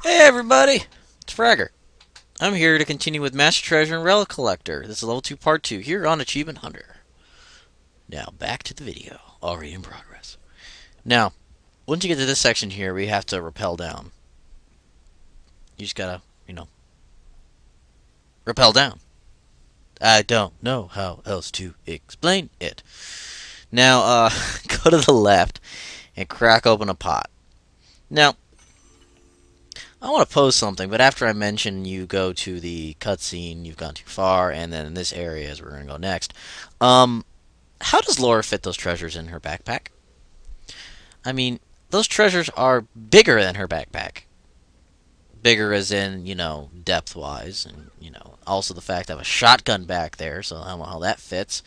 Hey everybody, it's Fragger. I'm here to continue with Master Treasure and Relic Collector. This is level 2 part 2 here on Achievement Hunter. Now back to the video, already in progress. Now, once you get to this section here, we have to rappel down. You just gotta, rappel down. I don't know how else to explain it. Now, go to the left and crack open a pot. Now, I want to pose something, but after I mention you go to the cutscene, you've gone too far, and then in this area is where we're going to go next. How does Laura fit those treasures in her backpack? I mean, those treasures are bigger than her backpack. Bigger as in, depth-wise, and, also the fact I have a shotgun back there, so I don't know how that fits.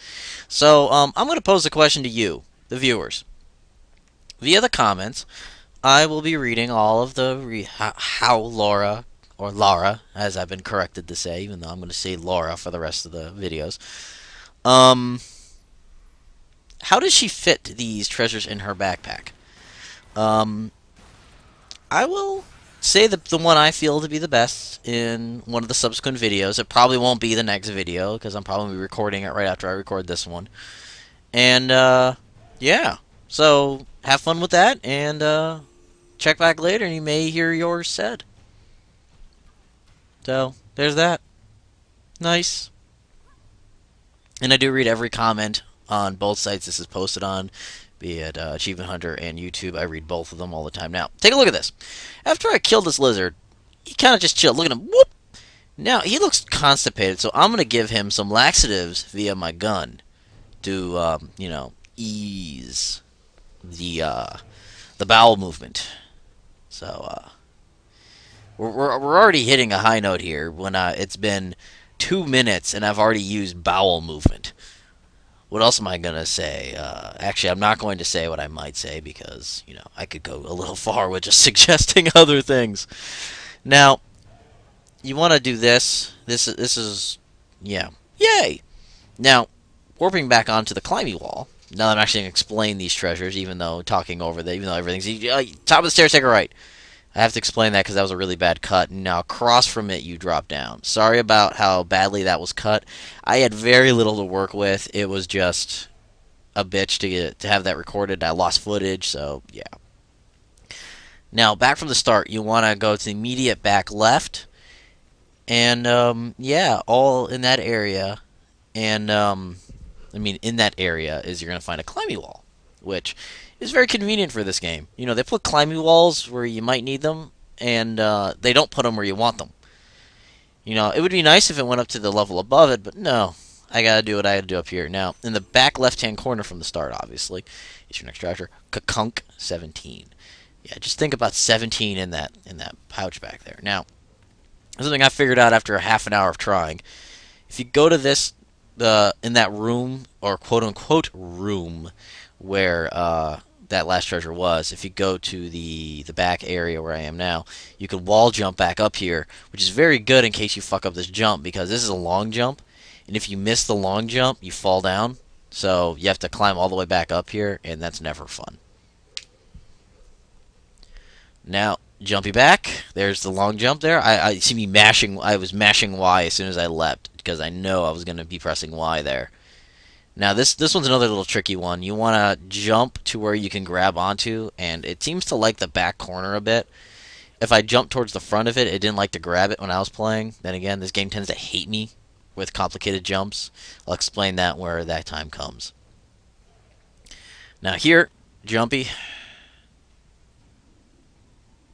So, I'm going to pose the question to you, the viewers. Via the comments, I will be reading all of the how Laura, or Lara, as I've been corrected to say, even though I'm going to say Laura for the rest of the videos. How does she fit these treasures in her backpack? I will say the one I feel to be the best in one of the subsequent videos. It probably won't be the next video, because I'm probably recording it right after I record this one. And, yeah. So, have fun with that, and, check back later and you may hear yours said. So, there's that. Nice. And I do read every comment on both sites this is posted on, be it Achievement Hunter and YouTube. I read both of them all the time. Now, take a look at this. After I killed this lizard, he kind of just chilled. Look at him. Whoop! Now, he looks constipated, so I'm going to give him some laxatives via my gun to, ease the bowel movement. So, we're already hitting a high note here when it's been 2 minutes and I've already used bowel movement. What else am I going to say? Actually, I'm not going to say what I might say because, I could go a little far with just suggesting other things. Now, you want to do this. This is, yeah. Yay! Now, warping back onto the climbing wall. Now that I'm actually going to explain these treasures, even though everything's top of the stairs, take a right. I have to explain that because that was a really bad cut. Now, across from it, you drop down. Sorry about how badly that was cut. I had very little to work with. It was just a bitch to have that recorded. I lost footage, so yeah. Now, back from the start, you want to go to the immediate back left. And, yeah, all in that area. And, in that area is you're going to find a climbing wall, which is very convenient for this game. They put climbing walls where you might need them, and they don't put them where you want them. It would be nice if it went up to the level above it, but no. I got to do what I got to do up here. Now, in the back left-hand corner from the start, obviously, is your next treasure, Kakunk 17. Yeah, just think about 17 in that pouch back there. Now, something I figured out after a half an hour of trying. If you go to this in that room, or quote-unquote room, where that last treasure was, if you go to the back area where I am now, you can wall jump back up here, which is very good in case you fuck up this jump, because this is a long jump, and if you miss the long jump, you fall down, so you have to climb all the way back up here, and that's never fun. Now, jumpy back, there's the long jump there. I see me mashing, I was mashing Y as soon as I leapt, because I know I was going to be pressing Y there. Now, this one's another little tricky one. You want to jump to where you can grab onto, and it seems to like the back corner a bit. If I jump towards the front of it, it didn't like to grab it when I was playing. Then again, this game tends to hate me with complicated jumps. I'll explain that where that time comes. Now here, jumpy,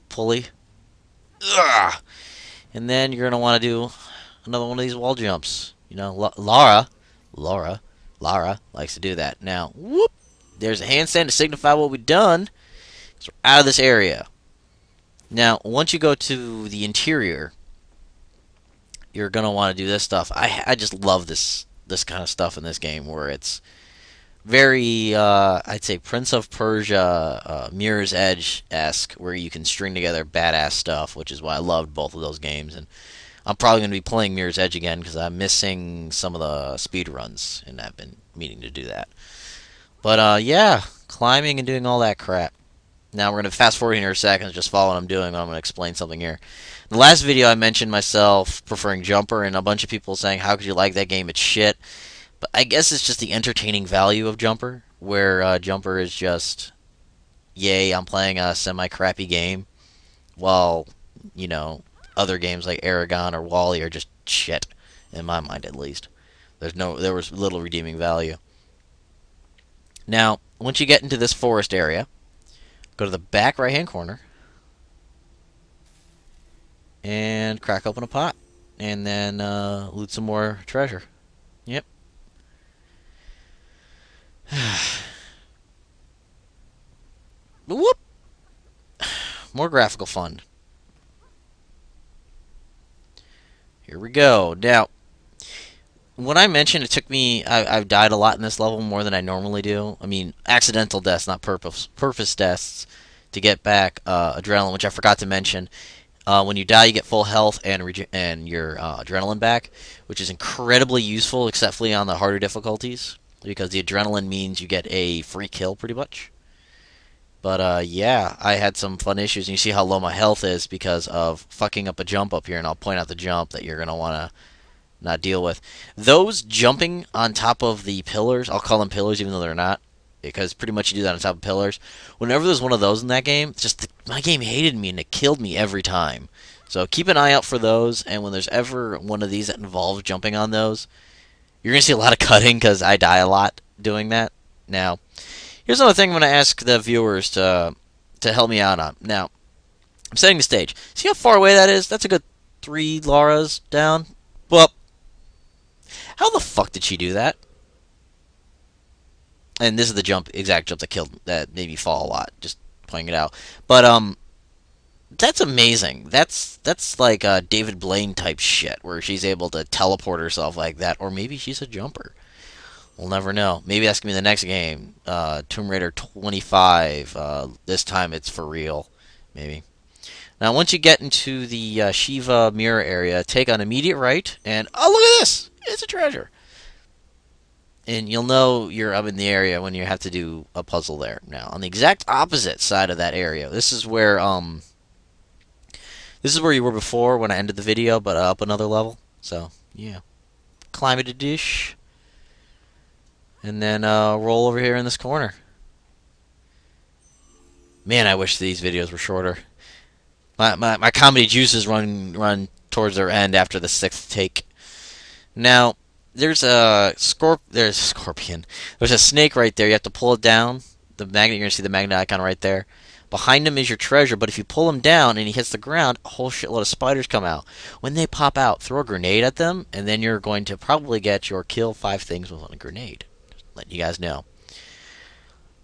pulley, ugh! And then you're going to want to do another one of these wall jumps. Lara likes to do that. Now, whoop! There's a handstand to signify what we've done. So we're out of this area. Now, once you go to the interior, you're going to want to do this stuff. I just love this kind of stuff in this game, where it's very, I'd say, Prince of Persia, Mirror's Edge-esque, where you can string together badass stuff, which is why I loved both of those games. And I'm probably going to be playing Mirror's Edge again because I'm missing some of the speed runs, and I've been meaning to do that. But, yeah, climbing and doing all that crap. Now we're going to fast forward here in a second, just follow what I'm doing. I'm going to explain something here. In the last video, I mentioned myself preferring Jumper, and a bunch of people saying, how could you like that game? It's shit. But I guess it's just the entertaining value of Jumper, where Jumper is just, yay, I'm playing a semi-crappy game, while, you know, other games like Aragon or Wally are just shit, in my mind at least. There was little redeeming value. Now, once you get into this forest area, go to the back right-hand corner and crack open a pot, and then loot some more treasure. Yep. Whoop! More graphical fun. Here we go. Now, when I mentioned it took me, I've died a lot in this level, more than I normally do. I mean, accidental deaths, not purpose deaths, to get back adrenaline, which I forgot to mention. When you die, you get full health and your adrenaline back, which is incredibly useful, except for on the harder difficulties, because the adrenaline means you get a free kill, pretty much. But yeah, I had some fun issues, and you see how low my health is because of fucking up a jump up here, and I'll point out the jump that you're going to want to not deal with. Those jumping on top of the pillars, I'll call them pillars even though they're not, because pretty much you do that on top of pillars. Whenever there's one of those in that game, my game hated me and it killed me every time. So keep an eye out for those, and when there's ever one of these that involves jumping on those, you're going to see a lot of cutting because I die a lot doing that. Now, here's another thing I'm going to ask the viewers to help me out on. Now, I'm setting the stage. See how far away that is? That's a good 3 Lauras down. Well, how the fuck did she do that? And this is the exact jump that made me fall a lot. Just pointing it out. But that's amazing. That's like David Blaine type shit, where she's able to teleport herself like that, or maybe she's a jumper. We'll never know. Maybe that's gonna be the next game. Tomb Raider 25. This time it's for real. Maybe. Now, once you get into the Shiva mirror area, take on immediate right, and oh, look at this! It's a treasure. And you'll know you're up in the area when you have to do a puzzle there. Now, on the exact opposite side of that area, this is where you were before when I ended the video, but up another level. So, yeah. Climb it a dish. And then roll over here in this corner. Man, I wish these videos were shorter. My comedy juices run towards their end after the 6th take. Now, there's a scorpion. There's a snake right there. You have to pull it down. The magnet, you're gonna see the magnet icon right there. Behind him is your treasure, but if you pull him down and he hits the ground, a whole shitload of spiders come out. When they pop out, throw a grenade at them, and then you're going to probably get your kill 5 things with a grenade. Just letting you guys know.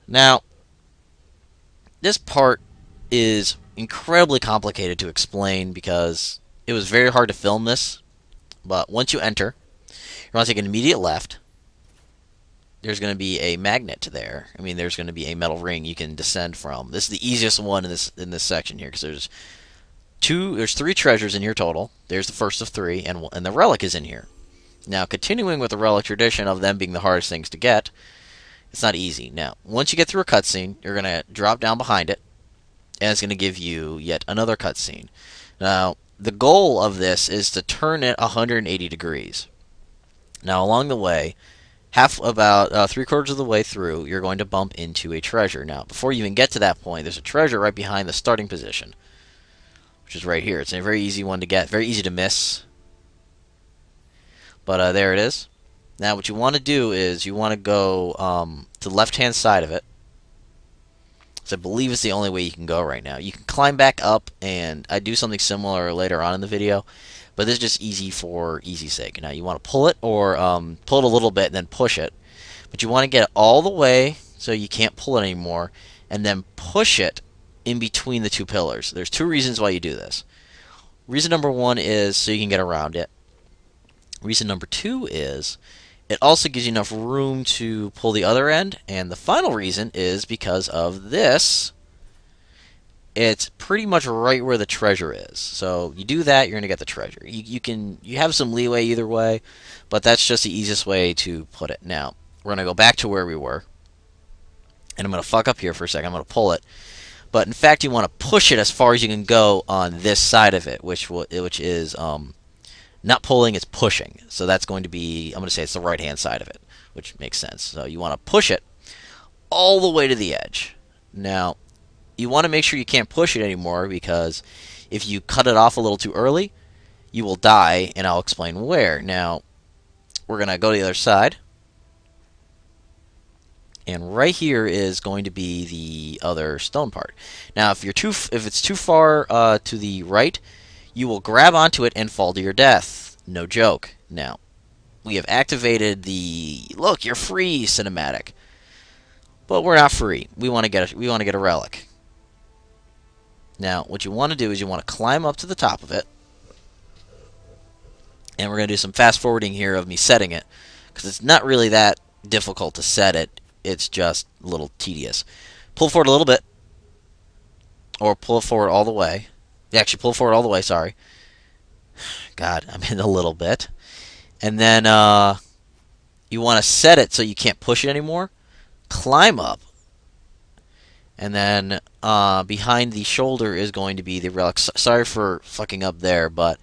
Now, this part is incredibly complicated to explain because it was very hard to film this. But once you enter, you're going to take an immediate left. There's going to be a magnet there. I mean, there's going to be a metal ring you can descend from. This is the easiest one in this section here, because there's 3 treasures in here total. There's the first of 3, and the relic is in here. Now, continuing with the relic tradition of them being the hardest things to get, it's not easy. Now, once you get through a cutscene, you're going to drop down behind it, and it's going to give you yet another cutscene. Now, the goal of this is to turn it 180 degrees. Now, along the way, about 3/4 of the way through, you're going to bump into a treasure. Now, before you even get to that point, there's a treasure right behind the starting position, which is right here. It's a very easy one to get, very easy to miss. But there it is. Now, what you want to do is you want to go to the left-hand side of it. So I believe it's the only way you can go right now. You can climb back up, and I do something similar later on in the video. But this is just easy for easy's sake. Now, you want to pull it or pull it a little bit and then push it. But you want to get it all the way so you can't pull it anymore, and then push it in between the 2 pillars. There's 2 reasons why you do this. Reason number 1 is so you can get around it. Reason number 2 is it also gives you enough room to pull the other end. And the final reason is because of this. It's pretty much right where the treasure is. So you do that, you're going to get the treasure. You have some leeway either way, but that's just the easiest way to put it. Now, we're going to go back to where we were. And I'm going to fuck up here for a second. I'm going to pull it. But in fact, you want to push it as far as you can go on this side of it, which is not pulling, it's pushing. So that's going to be, I'm going to say it's the right-hand side of it, which makes sense. So you want to push it all the way to the edge. Now, you want to make sure you can't push it anymore, because if you cut it off a little too early, you will die, and I'll explain where. Now, we're going to go to the other side. And right here is going to be the other stone part. Now, if it's too far to the right, you will grab onto it and fall to your death. No joke. Now, we have activated the "Look, you're free" cinematic, but we're not free. We want to get a relic. Now, what you want to do is you want to climb up to the top of it, and we're going to do some fast forwarding here of me setting it, because it's not really that difficult to set it. It's just a little tedious. Pull forward a little bit, or pull it forward all the way. Actually, pull forward all the way, sorry. God, I'm in a little bit. And then you want to set it so you can't push it anymore. Climb up. And then behind the shoulder is going to be the relic. Sorry for fucking up there, but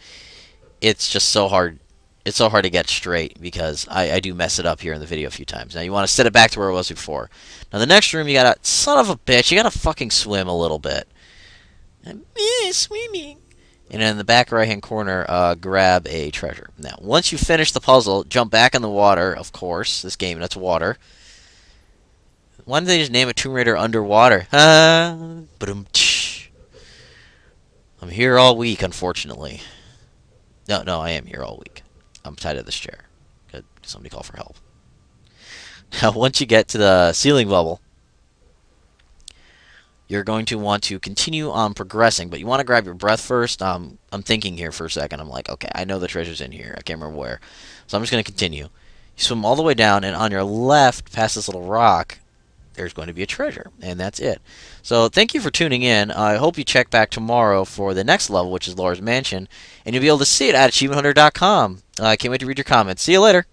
it's just so hard. It's so hard to get straight, because I do mess it up here in the video a few times. Now, you want to set it back to where it was before. Now, the next room, you gotta... Son of a bitch, you gotta fucking swim a little bit. Swimming. And in the back right-hand corner, grab a treasure. Now, once you finish the puzzle, jump back in the water, of course. This game, that's water. Why didn't they just name it Tomb Raider Underwater? I'm here all week, unfortunately. No, I am here all week. I'm tied to this chair. Could somebody call for help? Now, once you get to the ceiling bubble, you're going to want to continue on progressing, but you want to grab your breath first. I'm thinking here for a second. I'm like, okay, I know the treasure's in here. I can't remember where. So I'm just going to continue. You swim all the way down, and on your left, past this little rock, there's going to be a treasure, and that's it. So thank you for tuning in. I hope you check back tomorrow for the next level, which is Laura's Mansion, and you'll be able to see it at achievementhunter.com. I can't wait to read your comments. See you later.